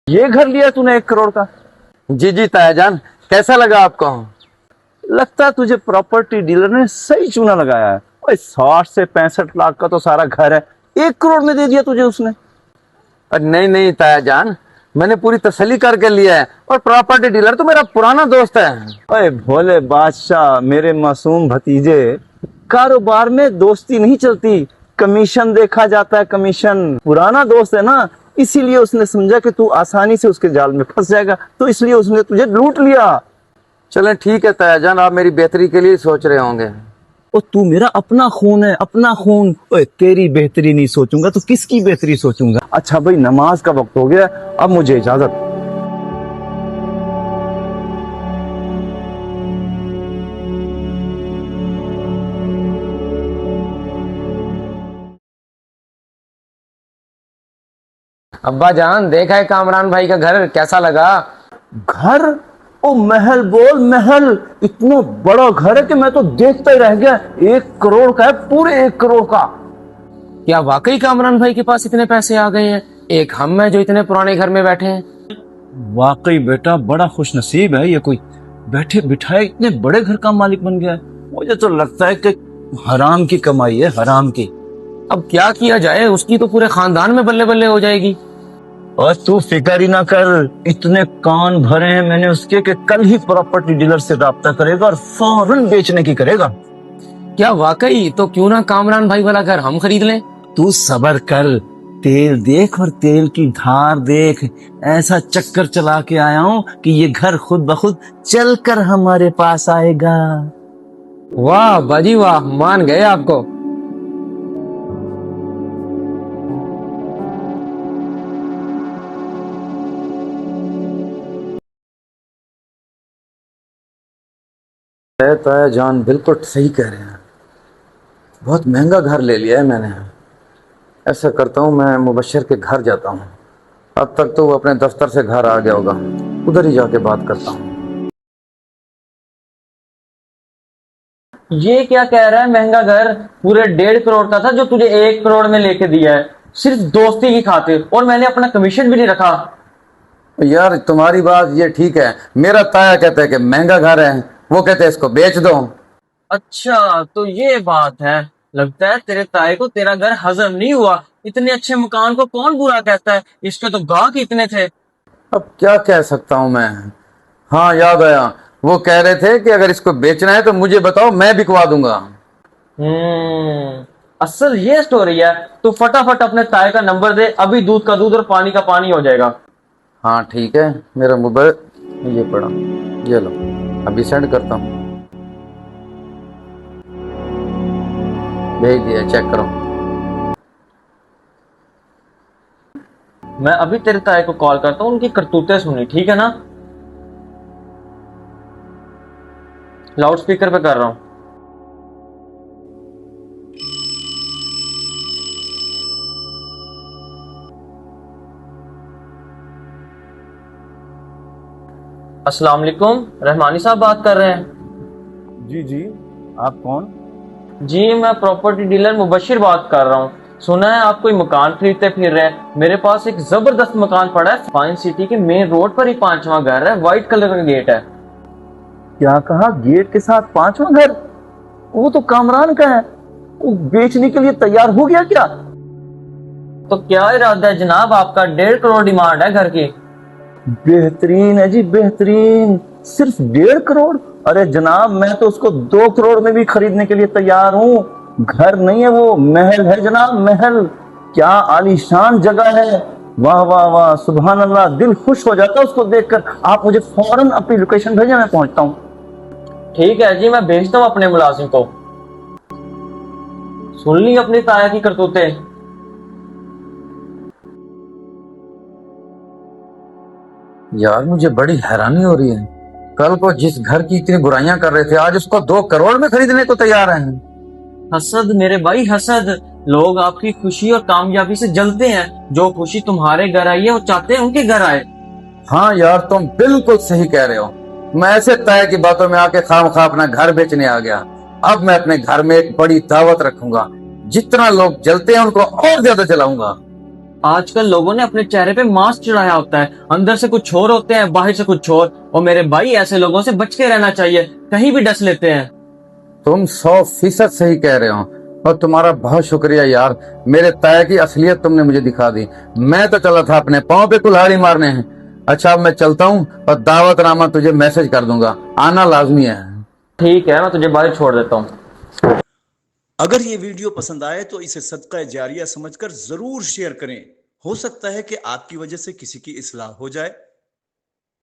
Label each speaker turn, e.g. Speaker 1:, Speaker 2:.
Speaker 1: ये घर लिया तूने 1 करोड़ का?
Speaker 2: जी जी तायाजान, कैसा लगा आपको?
Speaker 1: लगता है तुझे प्रॉपर्टी डीलर ने सही चूना लगाया है। ओए 60 से 65 लाख का तो सारा घर है, 1 करोड़ में दे दिया तुझे उसने।
Speaker 2: और नहीं नहीं तायाजान, मैंने पूरी तसल्ली करके लिया है, और प्रॉपर्टी डीलर तो मेरा पुराना दोस्त है।
Speaker 1: ओए भोले बादशाह, मेरे मासूम भतीजे, कारोबार में दोस्ती नहीं चलती, कमीशन देखा जाता है, कमीशन। पुराना दोस्त है ना, इसीलिए उसने समझा कि तू आसानी से उसके जाल में फंस जाएगा, तो इसलिए उसने तुझे लूट लिया।
Speaker 2: चलें ठीक है तायाजान, आप मेरी बेहतरी के लिए सोच रहे होंगे।
Speaker 1: ओ तू मेरा अपना खून है, अपना खून। ओए तेरी बेहतरी नहीं सोचूंगा तो किसकी बेहतरी सोचूंगा। अच्छा भाई, नमाज का वक्त हो गया, अब मुझे इजाजत।
Speaker 3: अब्बा जान, देखा है कामरान भाई का घर, कैसा लगा?
Speaker 1: घर? ओ महल बोल, महल। इतना बड़ा घर है कि मैं तो देखता ही रह गया। 1 करोड़ का है, पूरे 1 करोड़ का।
Speaker 3: क्या वाकई कामरान भाई के पास इतने पैसे आ गए हैं? एक हम हैं जो इतने पुराने घर में बैठे हैं।
Speaker 1: वाकई बेटा, बड़ा खुश नसीब है ये कोई, बैठे बिठाए इतने बड़े घर का मालिक बन गया है। मुझे तो लगता है कि हराम की कमाई है, हराम की।
Speaker 3: अब क्या किया जाए, उसकी तो पूरे खानदान में बल्ले बल्ले हो जाएगी।
Speaker 1: और तू फिक्र ही ना कर, इतने कान भरे हैं मैंने उसके कि कल ही प्रॉपर्टी डीलर से राब्ता करेगा और फौरन बेचने की करेगा।
Speaker 3: क्या वाकई? तो क्यों ना कामरान भाई वाला घर हम खरीद लें?
Speaker 1: तू सबर कर, तेल देख और तेल की धार देख। ऐसा चक्कर चला के आया हूं कि ये घर खुद ब खुद चल कर हमारे पास आएगा।
Speaker 3: वाह बाजी वाह, मान गए आपको।
Speaker 2: तायाजान बिल्कुल सही कह रहे हैं, बहुत महंगा घर ले लिया है मैंने। ऐसा करता हूँ, मैं मुबशर के घर जाता हूँ। अब तक तो वो अपने दफ्तर से घर आ गया होगा, उधर ही जाके बात करता हूँ।
Speaker 4: ये क्या कह रहा है? महंगा घर पूरे 1.5 करोड़ का था जो तुझे 1 करोड़ में लेके दिया है, सिर्फ दोस्ती की खातिर, और मैंने अपना कमीशन भी नहीं रखा।
Speaker 2: यार तुम्हारी बात ये ठीक है, मेरा ताया कहता है कि महंगा घर है, वो कहते हैं इसको बेच दो।
Speaker 4: अच्छा तो ये बात है। लगता है तेरे ताए को तेरा घर हजम नहीं हुआ। इतने अच्छे मकान को कौन बुरा कहता है? इसके तो गाहक इतने थे।
Speaker 2: अब क्या कह सकता हूँ मैं। हाँ याद आया, वो कह रहे थे कि अगर इसको बेचना है तो मुझे बताओ, मैं बिकवा दूंगा।
Speaker 4: असल ये स्टोरी है। तो फटाफट अपने ताए का नंबर दे, अभी दूध का दूध और पानी का पानी हो जाएगा।
Speaker 2: हाँ ठीक है, मेरा मोबाइल ये पड़ा, ये लो, अभी सेंड करता हूँ। भेज दिया, चेक करो।
Speaker 4: मैं अभी तेरे ताए को कॉल करता हूँ, उनकी करतूतें सुनी, ठीक है ना? लाउड स्पीकर पे कर रहा हूँ। अस्सलाम वालेकुम, रहमानी साहब बात कर रहे हैं?
Speaker 1: जी जी, आप कौन?
Speaker 4: जी मैं प्रॉपर्टी डीलर मुबशिर बात कर रहा हूँ। सुना है आप कोई मकान खरीदते फिर रहे हैं। मेरे पास एक जबरदस्त मकान पड़ा है, फाइन सिटी के मेन रोड पर ही 5वां घर है, व्हाइट कलर का गेट है।
Speaker 1: क्या कहा? गेट के साथ 5वां घर? वो तो कामरान का है, वो बेचने के लिए तैयार हो गया क्या?
Speaker 4: तो क्या इरादा है जनाब आपका? 1.5 करोड़ डिमांड है घर की।
Speaker 1: बेहतरीन है जी, बेहतरीन। सिर्फ 1.5 करोड़? अरे जनाब, मैं तो उसको 2 करोड़ में भी खरीदने के लिए तैयार हूँ। घर नहीं है वो, महल है जनाब, महल। क्या आलीशान जगह है। वाह वाह वाह, सुभान अल्लाह, दिल खुश हो जाता है उसको देखकर। आप मुझे फौरन अपनी लोकेशन भेजें, मैं पहुंचता हूँ।
Speaker 4: ठीक है जी, मैं भेजता हूँ अपने मुलाजिम को। सुन ली अपनी ताया की करतूतें?
Speaker 2: यार मुझे बड़ी हैरानी हो रही है, कल को जिस घर की इतनी बुराइयां कर रहे थे, आज उसको 2 करोड़ में खरीदने को तैयार हैं।
Speaker 4: हसद मेरे भाई, हसद। लोग आपकी खुशी और कामयाबी से जलते हैं। जो खुशी तुम्हारे घर आई है वो चाहते हैं उनके घर आए।
Speaker 2: हाँ यार, तुम बिल्कुल सही कह रहे हो। मैं ऐसे ताया की बातों में आके खामखा अपना घर बेचने आ गया। अब मैं अपने घर में एक बड़ी दावत रखूंगा, जितना लोग जलते हैं उनको और ज्यादा जलाऊंगा।
Speaker 4: आजकल लोगों ने अपने चेहरे पे मास्क चढ़ाया होता है, अंदर से कुछ और होते हैं, बाहर से कुछ और। और मेरे भाई, ऐसे लोगों से बच के रहना चाहिए, कहीं भी डस लेते हैं।
Speaker 2: तुम 100% सही कह रहे हो, और तुम्हारा बहुत शुक्रिया यार, मेरे ताया की असलियत तुमने मुझे दिखा दी। मैं तो चला था अपने पाँव पे कुल्हाड़ी मारने हैं। अच्छा, अब मैं चलता हूँ और दावतनामा तुझे मैसेज कर दूंगा, आना लाजमी है।
Speaker 4: ठीक है, मैं तुझे बाहर छोड़ देता हूँ।
Speaker 5: अगर ये वीडियो पसंद आए तो इसे सदका जारिया समझकर जरूर शेयर करें। हो सकता है कि आपकी वजह से किसी की इस्लाह हो जाए।